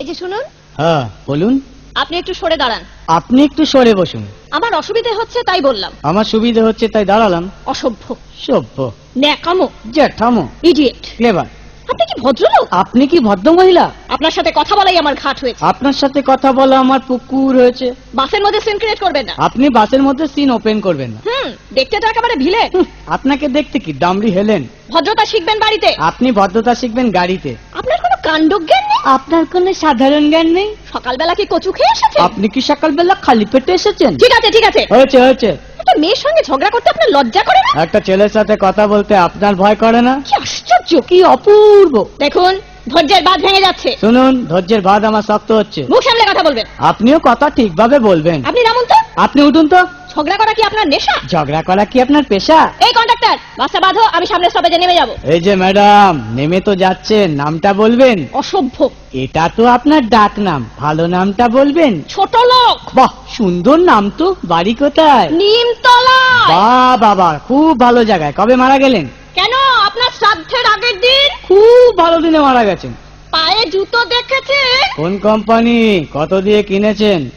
এই যে শুনুন। হ্যাঁ বলুন। আপনি একটু সরে দাঁড়ান। আপনি একটু সরে বসুন। আমার অসুবিধে হচ্ছে তাই বললাম। আমার সুবিধা হচ্ছে তাই দাঁড়ালাম। অসভ্য, সভ্য, ন্যাকামো, জ্যাঠামো, ইডিয়েট। ক্লেভার। আপনি কি ভদ্রলোক? আপনি কি ভদ্র মহিলা? আপনার সাথে কথা বলাই আমার ঘাট হয়েছে। আপনার সাথে কথা বলা আমার পুকুর হয়েছে। বাসের মধ্যে সিন ক্রিয়েট করবেন না। আপনি বাসের মধ্যে সিন ওপেন করবেন না। দেখতে তো একেবারে ভিলে। আপনাকে দেখতে কি ডামরি হেলেন? ভদ্রতা শিখবেন বাড়িতে। আপনি ভদ্রতা শিখবেন গাড়িতে। আপনার কোনো কাণ্ডজ্ঞান নেই। আপনার কোনো সাধারণ জ্ঞান নেই। সকালবেলা কি কচু খেয়ে এসেছেন? আপনি কি সকালবেলা খালি পেটে এসেছেন? ঠিক আছে ঠিক আছে। হয়েছে হয়েছে। একটা মেয়ের সঙ্গে ঝগড়া করতে আপনার লজ্জা করে না? একটা ছেলের সাথে কথা বলতে আপনার ভয় করে না? কি আশ্চর্য, কি অপূর্ব। দেখুন ধৈর্যের বাঁধ ভেঙে যাচ্ছে। শুনুন, ধৈর্যের বাঁধ আমার শক্ত হচ্ছে। মুখ সামলে কথা বলবেন। আপনিও কথা ঠিকভাবে বলবেন। আপনি নামুন তো। আপনি উঠুন তো। ঝগড়া করা কি আপনার নেশা? ঝগড়া করা কি আপনার পেশা? এই কন্ডাক্টর, বাসটা বাঁধো, আমি সামনের স্টপেজে নেমে যাব। এই যে ম্যাডাম, নেমে তো যাচ্ছেন, নামটা বলবেন। অসভ্য। এটা তো আপনার ডাক নাম, ভালো নামটা বলবেন। ছোট লোক। বাহ, সুন্দর নাম তো। বাড়ি কোথায়? নিমতলা। বাহ বাবা, খুব ভালো জায়গায়। কবে মারা গেলেন? কেন, আপনার শ্রাদ্ধের আগের দিন। খুব ভালো দিনে মারা গেছেন। পায়ে জুতো দেখেছে? কোন কোম্পানি? কত দিয়ে কিনেছেন?